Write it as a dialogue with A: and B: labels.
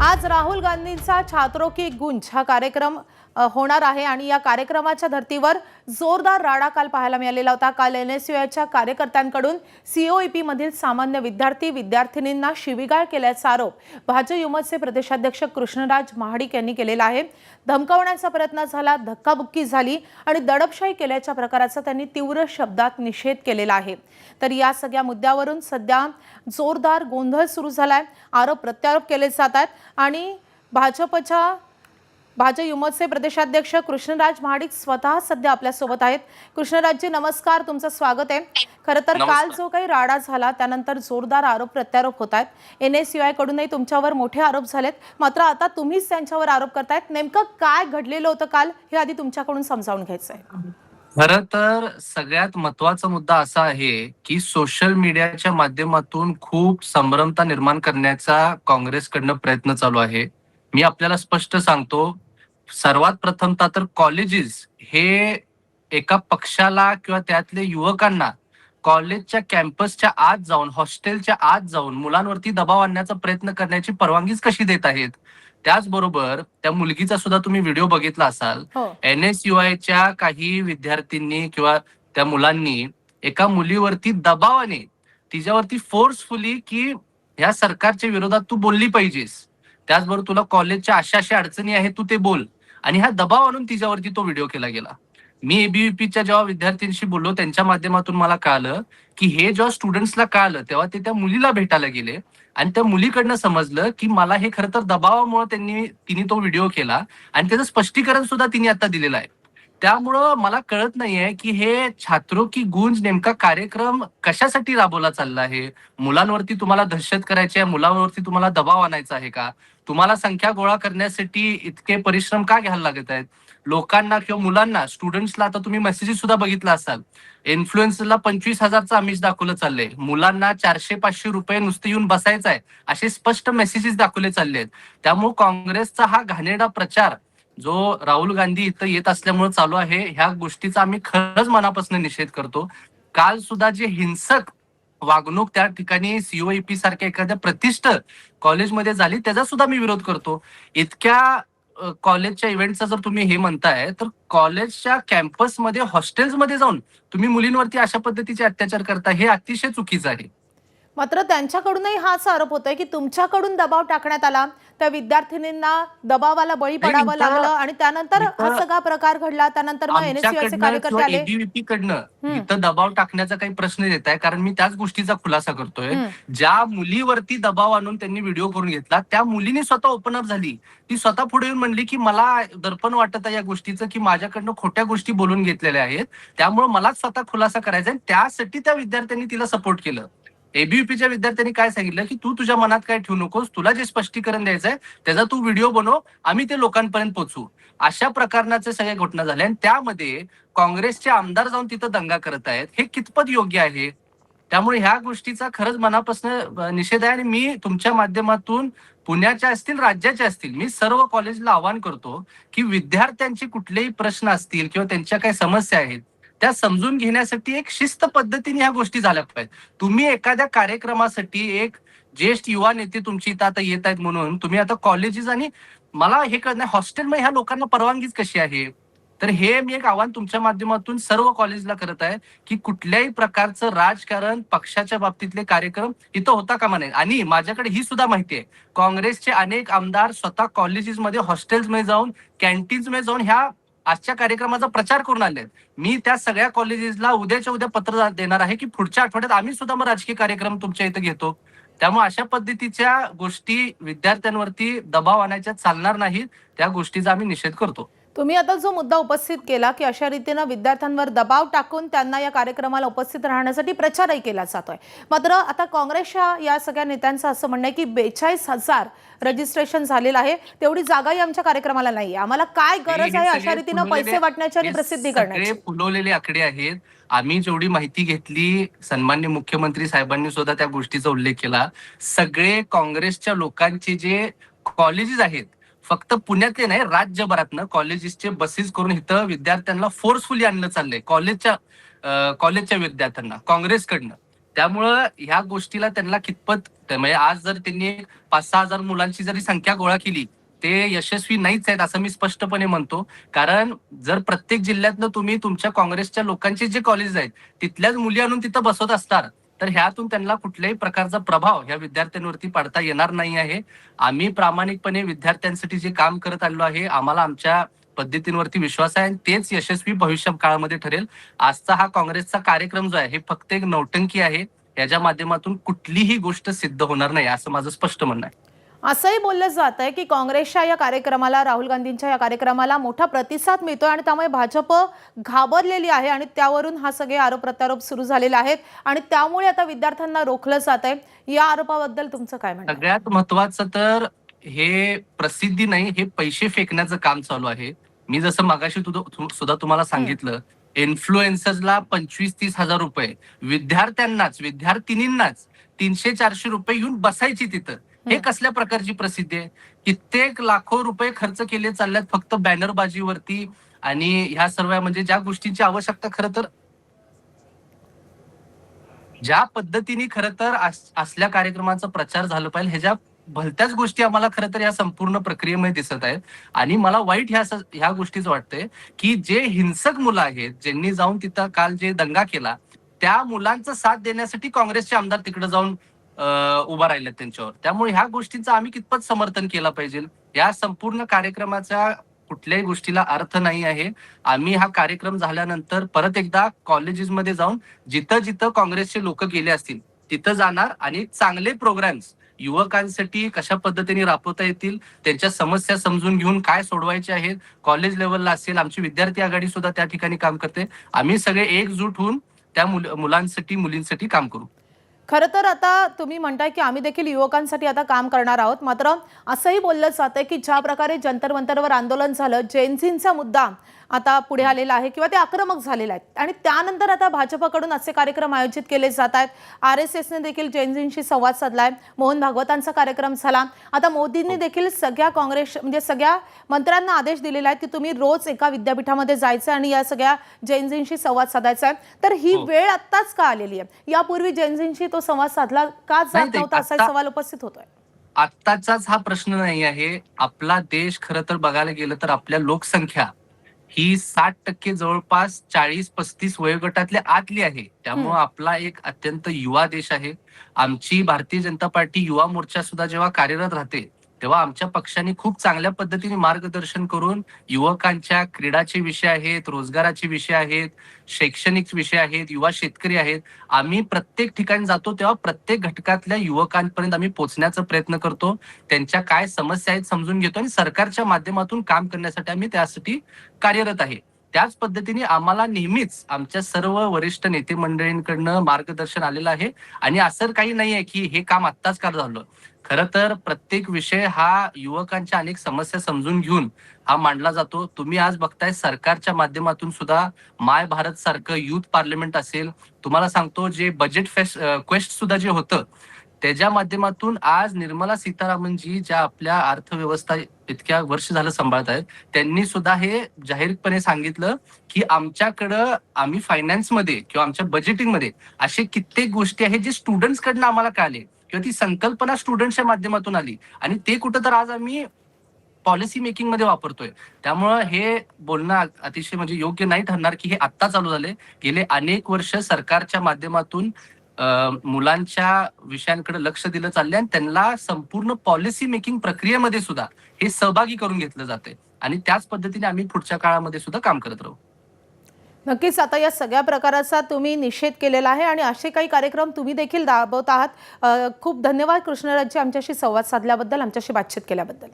A: आज राहुल गांधींचा छात्रों की गूंज हा कार्यक्रम होणार आहे आणि या कार्यक्रमाच्या धर्तीवर जोरदार राडा काल पाहायला मिळालेला होता। काल एनएसयूआयच्या कार्यकर्त्यांकडून सीओईपी मधील सामान्य विद्यार्थींना शिवीगाळ केल्याचा आरोप भाजप युमतचे प्रदेशाध्यक्ष कृष्णराज महाडिक यांनी केलेला आहे। धमकावण्याचा प्रयत्न झाला, धक्काबुक्की झाली आणि दडपशाही केल्याच्या प्रकाराचा त्यांनी तीव्र शब्दात निषेध केलेला आहे। तर या सगळ्या मुद्द्यावरून सध्या जोरदार गोंधळ सुरू झालाय, आरोप प्रत्यारोप केले जात आहेत आणि भाजप युमतचे प्रदेशाध्यक्ष कृष्णराज महाडिक स्वतः सध्या आपल्या सोबत आहेत। कृष्णराजजी नमस्कार, तुमचं स्वागत आहे। खरं तर काल जो काही राडा झाला त्यानंतर जोरदार आरोप प्रत्यारोप होत आहेत। एनएसयूआय कडूनही तुमच्यावर मोठे आरोप झालेत, मात्र आता तुम्हीच त्यांच्यावर आरोप करतायत। नेमकं काय घडलेलं होतं काल हे आधी तुमच्याकडून समजावून घ्यायचं आहे।
B: खरं तर सगळ्यात महत्त्वाचा मुद्दा असा आहे की सोशल मीडियाच्या माध्यमातून खूप संभ्रमता निर्माण करण्याचा काँग्रेसकडनं प्रयत्न चालू आहे। मी आपल्याला स्पष्ट सांगतो, सर्वात प्रथमतः तर कॉलेजेस हे एका पक्षाला किंवा त्यातले युवकांना कॉलेजच्या कॅम्पसच्या आत जाऊन, हॉस्टेलच्या आत जाऊन मुलांवरती दबाव आणण्याचा प्रयत्न करण्याची परवानगीच कशी देत आहेत। त्याचबरोबर त्या मुलगीचा सुद्धा तुम्ही व्हिडिओ बघितला असाल। एनएसयूआयच्या काही विद्यार्थ्यांनी किंवा त्या मुलांनी एका मुलीवरती दबावाने तिच्यावरती फोर्सफुली की ह्या सरकारच्या विरोधात तू बोलली पाहिजेस, त्याचबरोबर तुला कॉलेजच्या अशा अडचणी आहेत तू ते बोल, आणि हा दबाव आणून तिच्यावरती तो व्हिडिओ केला गेला। मी एबीव्हीपीच्या जेव्हा विद्यार्थ्यांशी बोललो त्यांच्या माध्यमातून मला कळालं की हे जेव्हा स्टुडंट्सला कळालं तेव्हा ते त्या मुलीला भेटायला गेले आणि त्या मुलीकडनं समजलं की मला हे खरं तर दबावामुळे तिने तो व्हिडिओ केला आणि त्याचं स्पष्टीकरण सुद्धा तिने आता दिलेलं आहे। त्यामुळं मला कळत नाहीये की हे छात्रों की गूंज नेमका कार्यक्रम कशासाठी राबवला चालला आहे। मुलांवरती तुम्हाला दहशत करायची आहे, मुलांवरती तुम्हाला दबाव आणायचा आहे का? तुम्हाला संख्या गोळा करण्यासाठी इतके परिश्रम का घ्यायला लागत आहेत? लोकांना किंवा मुलांना, स्टुडंट्सला आता तुम्ही मेसेजेस सुद्धा बघितला असाल, इन्फ्लुएन्सरला 25,000चं आमिष दाखवलं चाललंय, मुलांना 400-500 रुपये नुसते येऊन बसायचं आहे असे स्पष्ट मेसेजेस दाखवले चालले आहेत। त्यामुळे काँग्रेसचा हा घाणेरडा प्रचार जो राहुल गांधी इथं येत असल्यामुळे चालू आहे, ह्या गोष्टीचा आम्ही खरंच मनापासून निषेध करतो। काल सुद्धा जे हिंसक वागणूक त्या ठिकाणी सीओईपी सारख्या एखाद्या प्रतिष्ठित कॉलेजमध्ये झाली त्याचा सुद्धा मी विरोध करतो। इतक्या कॉलेजच्या इव्हेंटचा जर तुम्ही हे म्हणताय तर कॉलेजच्या कॅम्पसमध्ये, हॉस्टेल्समध्ये जाऊन तुम्ही मुलींवरती अशा पद्धतीचे अत्याचार करता, हे अतिशय चुकीचं आहे।
A: मात्र त्यांच्याकडूनही हाच आरोप होतोय की तुमच्याकडून दबाव टाकण्यात आला, त्या विद्यार्थिनींना दबावाला बळी पडावं लागलं आणि त्यानंतर हा सगळा प्रकार घडला। त्यानंतर मग एनएसयूआयचे कार्यकर्ते आले।
B: एबीव्हीपी कडनं इथं दबाव टाकण्याचा काही प्रश्न येत आहे, कारण मी त्याच गोष्टीचा खुलासा करतोय। ज्या मुलीवरती दबाव आणून त्यांनी व्हिडिओ करून घेतला त्या मुलीने स्वतः ओपन अप झाली, ती स्वतः पुढे येऊन म्हणली की मला दर्पण वाटत आहे या गोष्टीचं की माझ्याकडनं खोट्या गोष्टी बोलून घेतलेल्या आहेत, त्यामुळे मला स्वतः खुलासा करायचा आहे। त्यासाठी त्या विद्यार्थ्यांनी तिला सपोर्ट केलं। एबीव्हीपीच्या विद्यार्थ्यांनी काय सांगितलं की तू तुझ्या मनात काय ठेवू नकोस, तुला जे स्पष्टीकरण द्यायचंय त्याचा तू व्हिडिओ बनव, आम्ही ते लोकांपर्यंत पोहोचू। अशा प्रकारचे सगळ्या घटना झाल्या आणि त्यामध्ये काँग्रेसचे आमदार जाऊन तिथं दंगा करत आहेत, हे कितपत योग्य आहे? त्यामुळे ह्या गोष्टीचा खरंच मनापासून निषेध आहे आणि मी तुमच्या माध्यमातून पुण्याच्या असतील, राज्याच्या असतील, मी सर्व कॉलेजला आवाहन करतो की विद्यार्थ्यांचे कुठलेही प्रश्न असतील किंवा त्यांच्या काही समस्या आहेत त्या समजून घेण्यासाठी एक शिस्त पद्धतीने ह्या गोष्टी झाल्या पाहिजेत। तुम्ही एखाद्या कार्यक्रमासाठी एक ज्येष्ठ युवा नेते तुमची इथं आता येत आहेत म्हणून तुम्ही आता कॉलेजेस आणि मला हे कळत नाही हॉस्टेलमध्ये ह्या लोकांना परवानगीच कशी आहे? तर हे मी एक आव्हान तुमच्या माध्यमातून सर्व कॉलेजला करत आहे की कुठल्याही प्रकारचं राजकारण, पक्षाच्या बाबतीतले कार्यक्रम इथं होता कामा नये। आणि माझ्याकडे ही सुद्धा माहिती आहे, काँग्रेसचे अनेक आमदार स्वतः कॉलेजेसमध्ये, हॉस्टेल्समध्ये जाऊन, कॅन्टीन्समध्ये जाऊन ह्या आजच्या कार्यक्रमाचा प्रचार करून आले। मी त्या सगळ्या कॉलेजेसला उद्याच्या उद्या पत्र देणार आहे की पुढच्या आठवड्यात आम्ही सुद्धा मग राजकीय कार्यक्रम तुमच्या इथं घेतो। त्यामुळे अशा पद्धतीच्या गोष्टी विद्यार्थ्यांवरती दबाव आणायच्या चालणार नाहीत, त्या गोष्टीचा आम्ही निषेध करतो।
A: तुम्ही आता जो मुद्दा उपस्थित केला की अशा रीतीने विद्यार्थ्यांवर दबाव टाकून त्यांना या कार्यक्रमाला उपस्थित राहण्यासाठी प्रचारही केला जातोय, मात्र आता काँग्रेसच्या या सगळ्या नेत्यांचं असं म्हणणं आहे की 42,000 रजिस्ट्रेशन झालेलं आहे, तेवढी जागाही आमच्या कार्यक्रमाला नाहीये, आम्हाला काय गरज आहे अशा रीतीने पैसे वाटण्याची आणि प्रसिद्धी करण्याची?
B: फुलवलेले आकडे आहेत। आम्ही जेवढी माहिती घेतली, सन्माननीय मुख्यमंत्री साहेबांनी सुद्धा त्या गोष्टीचा उल्लेख केला। सगळे काँग्रेसच्या लोकांचे जे कॉलेजेस आहेत, फक्त पुण्यातले नाही राज्यभरातनं कॉलेजेसचे बसेस करून इथं विद्यार्थ्यांना फोर्सफुली आणलं चाललंय, कॉलेजच्या विद्यार्थ्यांना काँग्रेसकडनं। त्यामुळं ह्या गोष्टीला त्यांना कितपत म्हणजे आज जर त्यांनी 5-6 हजार मुलांची जरी संख्या गोळा केली, ते यशस्वी नाहीच आहेत असं मी स्पष्टपणे म्हणतो. कारण जर प्रत्येक जिल्ह्यातनं तुम्ही तुमच्या काँग्रेसच्या लोकांचे जे कॉलेज आहेत, तिथल्याच मुली आणून तिथं बसवत असणार, तर ह्यातून त्यांना कुठल्याही प्रकारचा प्रभाव ह्या विद्यार्थ्यांवरती पडता येणार नाही आहे. आम्ही प्रामाणिकपणे विद्यार्थ्यांसाठी जे काम करत आलेलो आहे, आम्हाला आमच्या पद्धतींवरती विश्वास आहे आणि तेच यशस्वी भविष्य काळामध्ये ठरेल. आजचा हा काँग्रेसचा कार्यक्रम जो आहे, हे फक्त एक नौटंकी आहे. याच्या माध्यमातून कुठलीही गोष्ट सिद्ध होणार नाही असं माझं स्पष्ट म्हणणं आहे.
A: असंही बोललं जात आहे की काँग्रेसच्या या कार्यक्रमाला, राहुल गांधींच्या या कार्यक्रमाला मोठा प्रतिसाद मिळतोय आणि त्यामुळे भाजप घाबरलेली आहे आणि त्यावरून हा सगळे आरोप प्रत्यारोप सुरू झालेले आहेत आणि त्यामुळे आता विद्यार्थ्यांना रोखलं जात आहे. या आरोपाबद्दल तुमचं काय म्हणणं आहे?
B: सगळ्यात महत्वाचं तर हे प्रसिद्धी नाही, हे पैसे फेकण्याचं काम चालू आहे. मी जसं मगाशी सुद्धा तुम्हाला सांगितलं, इन्फ्लुएन्सर्सला 25-30 हजार रुपये, विद्यार्थिनींनाच 300-400 रुपये येऊन बसायची तिथं. हे कसल्या प्रकारची प्रसिद्धी आहे? कित्येक लाखो रुपये खर्च केले चालल्यात फक्त बॅनरबाजीवरती आणि ह्या सर्व म्हणजे ज्या गोष्टींची आवश्यकता खरं तर ज्या पद्धतीने खरं तर असल्या कार्यक्रमाचा प्रचार झाला पाहिजे ह्याच्या भलत्याच गोष्टी आम्हाला खरं तर या संपूर्ण प्रक्रियेमध्ये दिसत आहेत. आणि मला वाईट ह्या गोष्टीच वाटतंय की जे हिंसक मुलं आहेत, ज्यांनी जाऊन तिथं काल जे दंगा केला, त्या मुलांचा साथ देण्यासाठी काँग्रेसचे आमदार तिकडे जाऊन उभा राहिले त्यांच्यावर. त्यामुळे ह्या गोष्टींचं आम्ही कितपत समर्थन केलं पाहिजे. या संपूर्ण कार्यक्रमाच्या कुठल्याही गोष्टीला अर्थ नाही आहे. आम्ही हा कार्यक्रम झाल्यानंतर परत एकदा कॉलेजेसमध्ये जाऊन जिथं जिथं काँग्रेसचे लोक गेले असतील तिथं जाणार आणि चांगले प्रोग्राम्स युवकांसाठी कशा पद्धतीने राबवता येतील, त्यांच्या समस्या समजून घेऊन काय सोडवायचे आहेत, कॉलेज लेवलला असेल, आमची विद्यार्थी आघाडी सुद्धा त्या ठिकाणी काम करते. आम्ही सगळे एकजूट होऊन त्या मुलांसाठी मुलींसाठी काम करू.
A: खरं तर आता तुम्ही म्हणताय की आम्ही देखील युवकांसाठी आता काम करणार आहोत. मात्र असंही बोललं जातंय की ज्या प्रकारे जंतर मंतरवर आंदोलन झालं, जेनझींचा मुद्दा आता पुढे आलेला आहे किंवा ते आक्रमक झालेले आहेत आणि त्यानंतर आता भाजपकडून असे कार्यक्रम आयोजित केले जात आहेत. RSSने देखील जेनझींशी संवाद साधलाय. मोहन भागवतांचा कार्यक्रम झाला. आता मोदींनी देखील सगळ्या काँग्रेस म्हणजे सगळ्या मंत्र्यांना आदेश दिलेला आहे की तुम्ही रोज एका विद्यापीठामध्ये जायचं आणि या सगळ्या जेनझींशी संवाद साधायचा आहे. तर ही वेळ आत्ताच का आलेली आहे? यापूर्वी जेनझींशी तो संवाद साधला का जात नव्हता असा सवाल उपस्थित होतोय.
B: आत्ताचाच हा प्रश्न नाही आहे. आपला देश खरं तर बघायला गेलं तर आपल्या लोकसंख्या ही 60% जवळपास 40-35 वयोगटातल्या आतली आहे. त्यामुळे आपला एक अत्यंत युवा देश आहे. आमची भारतीय जनता पार्टी युवा मोर्चा सुद्धा जेव्हा कार्यरत राहते तेव्हा आमच्या पक्षाने खूप चांगल्या पद्धतीने मार्गदर्शन करून युवकांच्या क्रीडाचे विषय आहेत, रोजगाराचे विषय आहेत, शैक्षणिक विषय आहेत, युवा शेतकरी आहेत. आम्ही प्रत्येक ठिकाणी जातो तेव्हा प्रत्येक घटकातल्या युवकांपर्यंत आम्ही पोहोचण्याचा प्रयत्न करतो. त्यांच्या काय समस्या आहेत समजून घेतो आणि सरकारच्या माध्यमातून काम करण्यासाठी आम्ही त्यासाठी कार्यरत आहे. त्याच पद्धतीने आम्हाला नेहमीच आमच्या सर्व वरिष्ठ नेते मंडळींकडनं मार्गदर्शन आलेलं आहे आणि असं काही नाहीये की हे काम आत्ताच का झालं. खरं तर प्रत्येक विषय हा युवकांच्या अनेक समस्या समजून घेऊन हा मांडला जातो. तुम्ही आज बघताय सरकारच्या माध्यमातून सुद्धा माय भारत सारखं युथ पार्लमेंट असेल, तुम्हाला सांगतो जे बजेट क्वेस्ट सुद्धा जे होतं त्याच्या माध्यमातून आज निर्मला सीतारामनजी ज्या आपल्या अर्थव्यवस्था इतक्या वर्ष झालं सांभाळत आहेत, त्यांनी सुद्धा हे जाहीरपणे सांगितलं की आमच्याकडं आम्ही फायनान्समध्ये किंवा आमच्या बजेटिंगमध्ये असे कित्येक गोष्टी आहेत जे स्टुडंट्स कडनं आम्हाला कळले किंवा ती संकल्पना स्टुडंट्सच्या माध्यमातून आली आणि ते कुठं तर आज आम्ही पॉलिसी मेकिंग मध्ये वापरतोय. त्यामुळं हे बोलणं अतिशय म्हणजे योग्य नाही ठरणार की हे आत्ता चालू झाले. गेले अनेक वर्ष सरकारच्या माध्यमातून मुलांच्या विषयांकडे लक्ष दिलं चाललंय आणि त्यांना संपूर्ण पॉलिसी मेकिंग प्रक्रियेमध्ये सुद्धा हे सहभागी करून घेतलं जाते आणि त्याच पद्धतीने आम्ही पुढच्या काळामध्ये सुद्धा काम करत राहू.
A: नक्कीच आता या सगळ्या प्रकाराचा तुम्ही निषेध केलेला आहे आणि असे काही कार्यक्रम तुम्ही देखील राबवत आहात. खूप धन्यवाद कृष्णराजजी आमच्याशी संवाद साधल्याबद्दल, आमच्याशी बातचीत केल्याबद्दल.